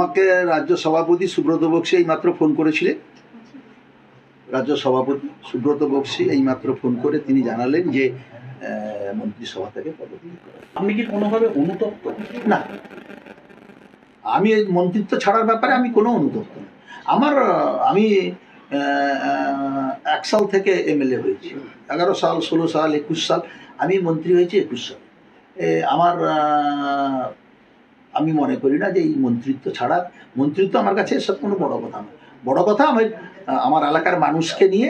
আমাকে রাজ্য সভাপতি সুব্রত বক্সী এইমাত্র ফোন করেছিলেন। রাজ্য সভাপতি সুব্রত বক্সী এইমাত্র ফোন করে তিনি জানালেন যে মন্ত্রিসভা থেকে পদত্যাগ করেন। আপনি কি কোনোভাবে অনুতপ্ত? না, আমি এই মন্ত্রিত্ব ছাড়ার ব্যাপারে আমি কোনো অনুতপ্ত না। আমি 1 সাল থেকে এমএলএ হয়েছি, 11 সাল, 16 সাল, 21 সাল, আমি মন্ত্রী হয়েছি 21 সাল। আমি মনে করি না যে এই মন্ত্রিত্ব আমার কাছে এসব কোনো বড় কথা নয়। বড় কথা আমার এলাকার মানুষকে নিয়ে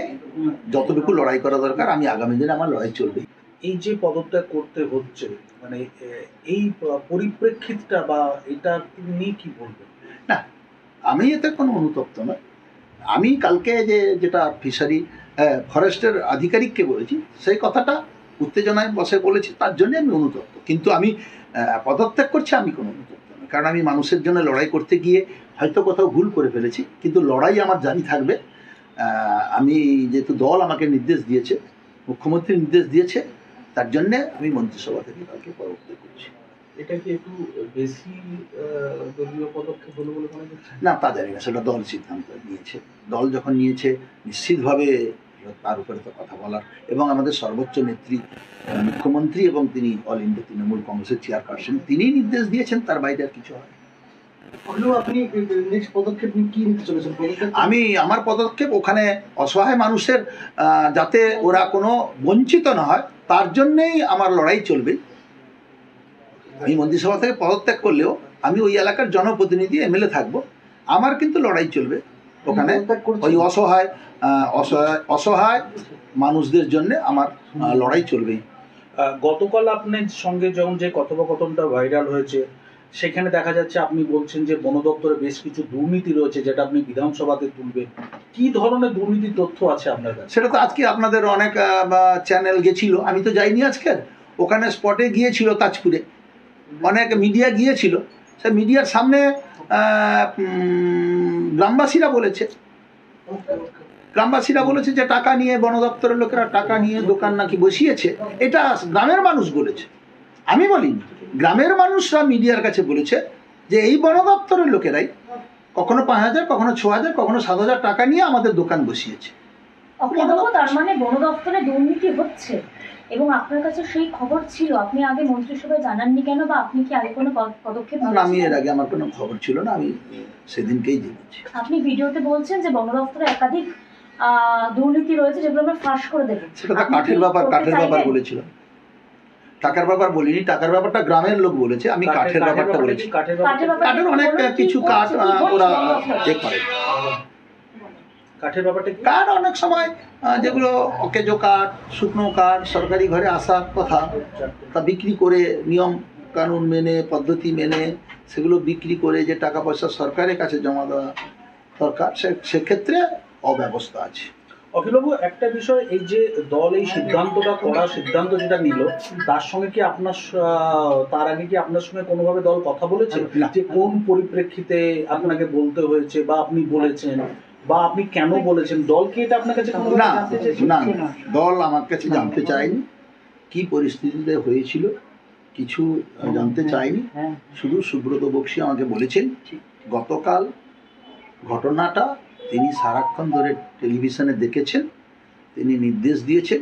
যতটুকু লড়াই করা দরকার, আমি আগামী দিনে আমার লড়াই চলবে। এই যে পদত্যাগ করতে হচ্ছে, মানে এই পরিপ্রেক্ষিতটা বা এটা নিয়ে কি বলবেন? না, আমি এতে কোনো অনুতপ্ত নয়। আমি কালকে যেটা ফরেস্টের আধিকারিককে বলেছি, সেই কথাটা উত্তেজনায় বসে বলেছি, তার জন্য আমি অনুতপ্ত। কিন্তু আমি পদত্যাগ করছি, আমি কোনো অনুতপ্ত নয়। কারণ আমি মানুষের জন্য লড়াই করতে গিয়ে হয়তো কোথাও ভুল করে ফেলেছি, কিন্তু লড়াই আমার জারি থাকবে। আমি যেহেতু দল আমাকে নির্দেশ দিয়েছে, মুখ্যমন্ত্রী নির্দেশ দিয়েছে, তার জন্যে আমি মন্ত্রিসভা থেকে কালকে পদত্যাগ করছি। এটা কি একটু বেশি দলীয় পদক্ষেপ হলো বলে মনে করছেন? না, তা জানি না, সেটা দল সিদ্ধান্ত নিয়েছে। দল যখন নিয়েছে, নিশ্চিতভাবে তার উপরে তো কথা বলার, এবং আমাদের সর্বোচ্চ নেত্রী মুখ্যমন্ত্রী এবং তিনি অল ইন্ডিয়া তৃণমূল কংগ্রেসের চেয়ারপারসন, তিনি নির্দেশ দিয়েছেন, তার বাইরে আর কিছু হয়। আপনি নেক্সট পদক্ষেপ কি নিতে চলেছেন? আমার পদক্ষেপ ওখানে অসহায় মানুষের যাতে ওরা কোনো বঞ্চিত না হয়, তার জন্যেই আমার লড়াই চলবে। আমি মন্ত্রিসভা থেকে পদত্যাগ করলেও আমি ওই এলাকার জনপ্রতিনিধি, এমএলএ থাকবো। আমার কিন্তু লড়াই চলবে ওখানে, ওই অসহায় মানুষদের জন্য আমার লড়াই চলবেই। গতকাল আপনার সঙ্গে যখন যে কথোপকথনটা ভাইরাল হয়েছে, সেখানে দেখা যাচ্ছে আপনি বলছেন যে বন দপ্তরে বেশ কিছু দুর্নীতি রয়েছে, যেটা আপনি বিধানসভাতে তুলবেন। কি ধরনের দুর্নীতির তথ্য আছে আপনার কাছে? সেটা তো আজকে আপনাদের অনেক চ্যানেল গেছিল, আমি তো যাইনি আজকের। ওখানে স্পটে গিয়েছিল তাজপুরে, অনেক মিডিয়া গিয়েছিল। সে মিডিয়ার সামনে গ্রামবাসীরা বলেছে যে টাকা নিয়ে বন দপ্তরের লোকেরা টাকা নিয়ে দোকান নাকি বসিয়েছে। এটা গ্রামের মানুষ বলেছে, আমি বলিনি। গ্রামের মানুষরা মিডিয়ার কাছে বলেছে যে এই বন দপ্তরের লোকেরাই কখনো 5,000, কখনো 6,000, কখনো 7,000 টাকা নিয়ে আমাদের দোকান বসিয়েছে। তার মানে বন দপ্তরে দুর্নীতি হচ্ছে, এবং আপনার কাছে সেই খবর ছিল, আপনি আগে মন্ত্রিসভায় জানাননি কেন, বা আপনি কি আগে কোনো পদক্ষেপ নিয়েছেন? আমি এর আগে আমার কোনো খবর ছিল না, আমি সেদিনকেই জেনেছি। আপনি ভিডিওতে বলছেন যে বন দপ্তরে একাধিক দুর্নীতি রয়েছে, যেগুলো আমরা ফাঁস করে দেবো। সেটা তো কাঠের ব্যাপার বলেছিলাম। টাকার ব্যাপার বলিনি, টাকার ব্যাপারটা গ্রামের লোক বলেছে, আমি কাঠের ব্যাপারটা বলেছি। কাঠের অনেক কিছু কাঠ ওরা চেক করে। কাঠের ব্যাপারটা কাঠ অনেক সময় যেগুলো অকেজো কাঠ, শুকনো কাঠ, সরকারি ঘরে আসার কথা, তা বিক্রি করে নিয়ম কানুন মেনে, পদ্ধতি মেনে সেগুলো বিক্রি করে যে টাকা পয়সা সরকারের কাছে জমা দেওয়া দরকার, সেক্ষেত্রে অব্যবস্থা আছে। অখিলবাবু, একটা বিষয়, এই যে দল এই সিদ্ধান্ত যেটা নিল, তার সঙ্গে কি তার আগে কি আপনার সঙ্গে কোনোভাবে দল কথা বলেছে যে কোন পরিপ্রেক্ষিতে আপনাকে বলতে হয়েছে, বা আপনি বলেছেন, বা আপনি কেন বলেছেন? দল কি এটা আপনার কাছে না, দল আমার কাছে জানতে চায়নি কি পরিস্থিতিতে হয়েছিল, কিছু জানতে চায়নি। শুধু সুব্রত বক্সী আমাকে বলেছেন গতকাল ঘটনাটা তিনি সারাক্ষণ ধরে টেলিভিশনে দেখেছেন, তিনি নির্দেশ দিয়েছেন